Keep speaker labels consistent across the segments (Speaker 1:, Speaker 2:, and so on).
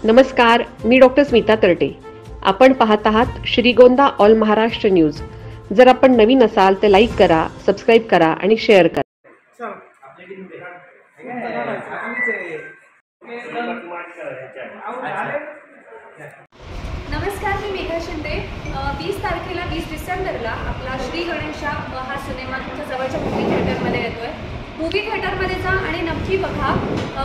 Speaker 1: नमस्कार, मी डॉक्टर स्मिता तरटे. आपण पाहत आहात श्रीगोंदा ऑल महाराष्ट्र न्यूज. जर आपण नवीन असाल तर लाईक करा, सबस्क्राईब करा आणि शेअर करा.
Speaker 2: नमस्कार, मी मेघा शिंदे. 20 डिसेंबरला आपला श्री गणेशा हा सिनेमा तुमच्या जवळच्या मूवी थिएटरमध्ये येतोय. मूवी थिएटरमध्ये जा आणि नक्की बघा.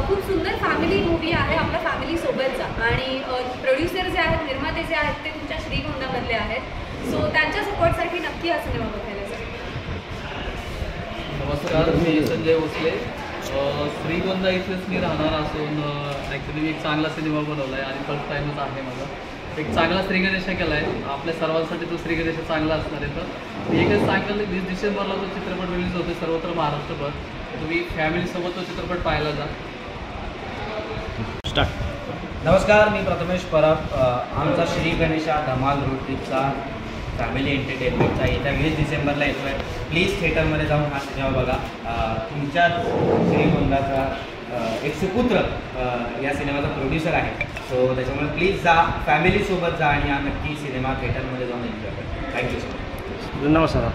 Speaker 2: खूप सुंदर फॅमिली मूवी आहे, आपल्या फॅमिलीसोबत जा. आणि प्रोड्युसर जे आहेत, निर्माते जे आहेत ते तुमच्या श्रीगोंदामधले आहेत. सो त्यांच्या सपोर्टसाठी नक्की हा सिनेमा बघायला जा.
Speaker 3: नमस्कार, मी संजय भोसले. श्रीगोंदा इथेच मी राहणार असून ॲक्च्युली मी एक चांगला सिनेमा बनवला आहे आणि फर्स्ट टाईमच आहे माझा. एक चांगला श्री गणेशा केला आहे. आपल्या सर्वांसाठी तो श्री गणेशा चांगला असणार आहे. तर मी एकच सांगेल, 20 डिसेंबरला तो चित्रपट रिलीज होतो सर्वत्र महाराष्ट्रभर. तुम्ही फॅमिलीसोबत तो चित्रपट पाहायला जा.
Speaker 4: नमस्कार, मी प्रथमेश परब. आमचा श्री गणेशा धमाल रोड ट्रिपचा फॅमिली एंटरटेनमेंटचा येत्या 20 डिसेंबरला येतो आहे. प्लीज थिएटरमध्ये जाऊन हा सिनेमा बघा. तुमच्या श्रीगोंदाचा एक सुपुत्र या सिनेमाचा प्रोड्युसर आहे. सो त्याच्यामुळे प्लीज जा, फॅमिलीसोबत जा आणि हा नक्की सिनेमा थिएटरमध्ये जाऊन एन्जॉय करा. Thank you so much.
Speaker 3: धन्यवाद सर.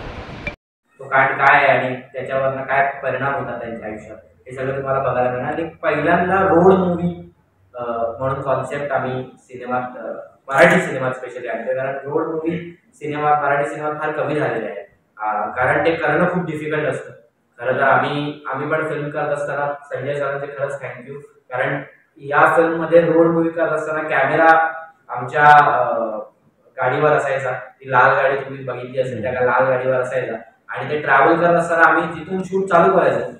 Speaker 4: तो काय आहे आणि त्याच्यावरनं काय परिणाम होतात त्यांच्या आयुष्यात हे सगळं तुम्हाला बघायला मिळणार. आणि पहिल्यांदा रोड मूवी म्हणून कॉन्सेप्ट आम्ही सिनेमात, मराठी सिनेमात स्पेशली आणतो. कारण रोड मूवी सिनेमा मराठी सिनेमात फार कमी झालेले आहे. कारण ते करणं खूप डिफिकल्ट असतं. खरं तर आम्ही पण फिल्म करत असताना संजय सरांचे खरंच थँक्यू. कारण या फिल्ममध्ये रोड मूवी करत असताना कॅमेरा आमच्या गाडीवर असायचा. ती लाल गाडी तुम्ही बघितली असेल, त्या लाल गाडीवर असायचा. आणि ते ट्रॅव्हल करत असताना आम्ही जिथून शूट चालू करायचो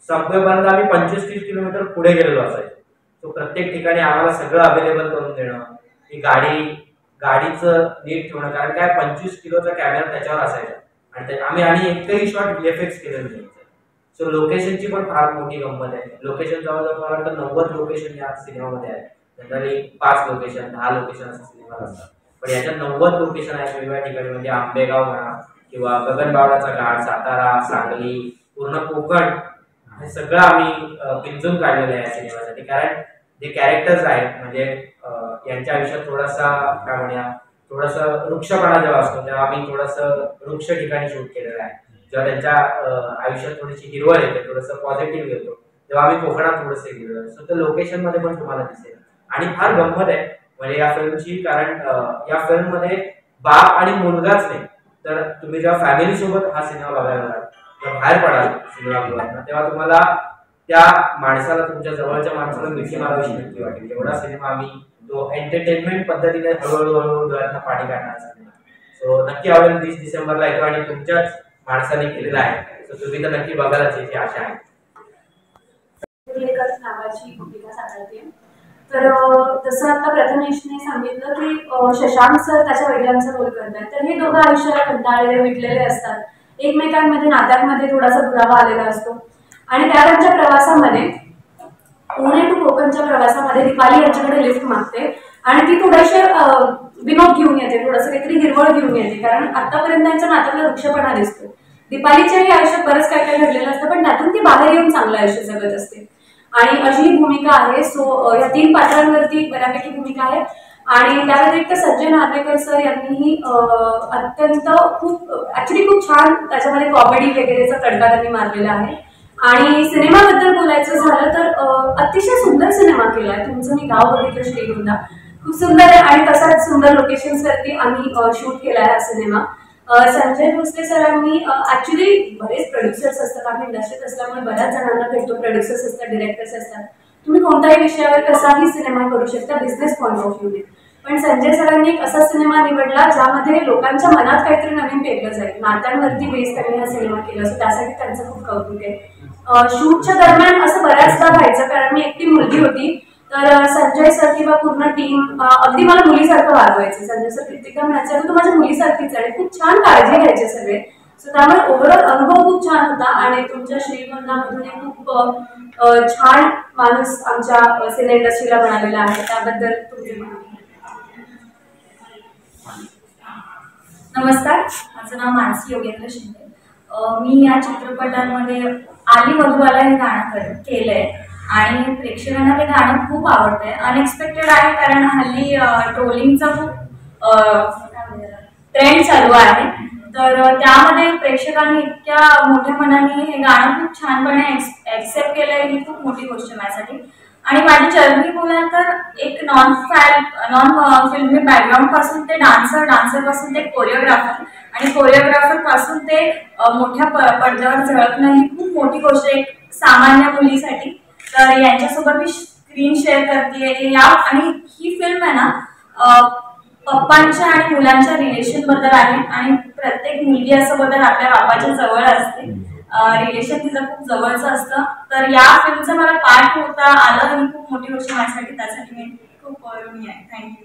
Speaker 4: संपेपर्यंत आम्ही 25-30 किलोमीटर पुढे गेलेलो असायचो. तो प्रत्येक ठिकाणी आम्हाला सगळं अवेलेबल करून देणं, ती गाडीचं नीट ठेवणं. कारण काय 25 किलोचा कॅमेरा त्याच्यावर असायचा आणि आम्ही एकही शॉट VFX केलेलं नाही. सो लोकेशनची पण फार मोठी गंमत आहे. लोकेशन जवळजवळ मला वाटतं 90 लोकेशन या सिनेमामध्ये आहे. जनरली 5 लोकेशन 10 लोकेशन असं सिनेमा असतात, पण याच्यात 90 लोकेशन आहेत वेगवेगळ्या ठिकाणी. म्हणजे आंबेगाव म्हणा किंवा गगनबावड्याचा घाट, सातारा, सांगली, पूर्ण कोकण हे सगळं आम्ही पिंजून काढलेलं आहे या सिनेमासाठी. कारण जे कॅरेक्टर्स आहेत म्हणजे यांच्या आयुष्यात थोडासा काय म्हणूया, थोडासा वृक्षपणा जेव्हा असतो तेव्हा आम्ही थोडंसं वृक्ष ठिकाणी शूट केलेलं आहे. जेव्हा त्यांच्या आयुष्यात थोडीशी हिरवळ येते, थोडंसं पॉझिटिव्ह येतो, तेव्हा आम्ही कोकणात थोडंसं गेलो. सो ते लोकेशन मध्ये पण तुम्हाला दिसेल. आणि फार गंमत आहे म्हणजे या फिल्मची. कारण या फिल्म मध्ये बाप आणि मुलगाच नाही, तर तुम्ही जेव्हा फॅमिली सोबत हा सिनेमा बघायला जाल, जेव्हा बाहेर पडाल सिनेमागृहात, तेव्हा तुम्हाला त्या माणसाला, तुमच्या जवळच्या माणसाला मिठी मारावीशी नक्की वाटेल. एवढा सिनेमा आम्ही तो एंटरटेनमेंट पद्धतीने हळूहळू डोळ्यातनं पाणी काढणार सिनेमा. सो नक्की आवडेल. 20 डिसेंबरला येतो आणि तुमच्याच माणसाने केलेला आहे. सो तुम्ही तर नक्की बघायलाच याची आशा आहे.
Speaker 5: नावाची भूमिका साकारते. तर तसं आता प्रथमेशने सांगितलं की शशांक सर त्याच्या वडिलांचा रोल करतात. तर हे दोघं आयुष्याला कंटाळलेले, विटलेले असतात. एकमेकांमध्ये नात्यांमध्ये थोडासा दुरावा आलेला असतो. आणि त्या त्यांच्या प्रवासामध्ये, पुणे टू कोकणच्या प्रवासामध्ये दीपाली यांच्याकडे लिफ्ट मागते आणि ती थोडेसे विनोद घेऊन येते, थोडंसं काहीतरी हिरवळ घेऊन येते. कारण आतापर्यंत त्यांच्या नात्यातला वृक्षपणा दिसतो. दीपालीच्याही आयुष्यात बरंच काय काय घडलेलं असतं, पण त्यातून ती बाहेर येऊन चांगलं आयुष्य जगत असते. आणि अशी ही भूमिका आहे. सो या 3 पात्रांवरती बऱ्यापैकी भूमिका आहे. आणि त्या व्यतिरिक्त सज्जन नार्वेकर सर यांनीही अत्यंत खूप छान त्याच्यामध्ये कॉमेडी वगैरेचा तडका त्यांनी मारलेला आहे. आणि सिनेमाबद्दल बोलायचं झालं तर अतिशय सुंदर सिनेमा केलाय. तुमचं मी गाव बघितलं श्रीगोंदा, खूप सुंदर आहे. आणि तसाच सुंदर लोकेशन्सवरती आम्ही शूट केलाय हा सिनेमा. संजय भोसले सरांनी ऍक्च्युली बरेच प्रोड्युसर्स असतात, आम्ही इंडस्ट्रीत असल्यामुळे बऱ्याच जणांना भेटतो. प्रोड्युसर्स असतात, डिरेक्टर्स असतात. तुम्ही कोणत्याही विषयावर कसाही सिनेमा करू शकता बिझनेस पॉईंट ऑफ व्ह्यूने. पण संजय सरांनी एक असा सिनेमा निवडला ज्यामध्ये लोकांच्या मनात काहीतरी नवीन पेरलं जाईल. नात्यांवरती बेस त्यांनी हा सिनेमा केला. सो त्यासाठी त्यांचं खूप कौतुक आहे. शूटच्या दरम्यान असं बऱ्याचदा व्हायचं, कारण मी एकटी मुलगी होती. तर संजय सर किंवा पूर्ण टीम अगदी मला मुलीसारखं वागवायचं. संजय सर कित्येकदा म्हणायचं तू माझ्या मुलीसारखीच आहे. खूप छान काळजी घ्यायचे सगळे. सो त्यामुळे ओव्हरऑल अनुभव खूप छान होता. आणि तुमच्या श्रीगोंदामधून खूप छान माणूस आमच्या सिने इंडस्ट्रीला मिळालेला आहे. त्याबद्दल तुमचे
Speaker 6: नमस्कार, माझं नाव मानसी योगेंद्र शिंदे. मी या चित्रपटामध्ये आली मधुबाला हे गाणं केलंय. आणि प्रेक्षकांना ते गाणं खूप आवडतंय. अनएक्सपेक्टेड आहे कारण हल्ली ट्रोलिंगचा खूप ट्रेंड चालू आहे. तर त्यामध्ये प्रेक्षकांनी इतक्या मोठ्या मनाने हे गाणं खूप छानपणे ऍक्सेप्ट केलंय ही खूप मोठी गोष्ट माझ्यासाठी. आणि माझी जर्नी बोलाल तर एक नॉन फिल्मी बॅकग्राऊंड पासून ते डान्सर पासून ते कोरिओग्राफर आणि कोरिओग्राफर पासून ते मोठ्या पडद्यावर झळकणं ही खूप मोठी गोष्ट आहे एक सामान्य मुलीसाठी. तर यांच्यासोबत मी स्क्रीन शेअर करते या. आणि ही फिल्म आहे ना पप्पांच्या आणि मुलांच्या रिलेशन बद्दल आहे. आणि प्रत्येक मुलगी असं बद्दल आपल्या बापाच्या जवळ असते, रिलेशन तिचं खूप जवळचं असतं. तर या फिल्मचं मला पार्ट होता आलं ही खूप मोठी गोष्ट माझ्यासाठी. त्यासाठी मी खूप ऋणी आहे. थँक्यू.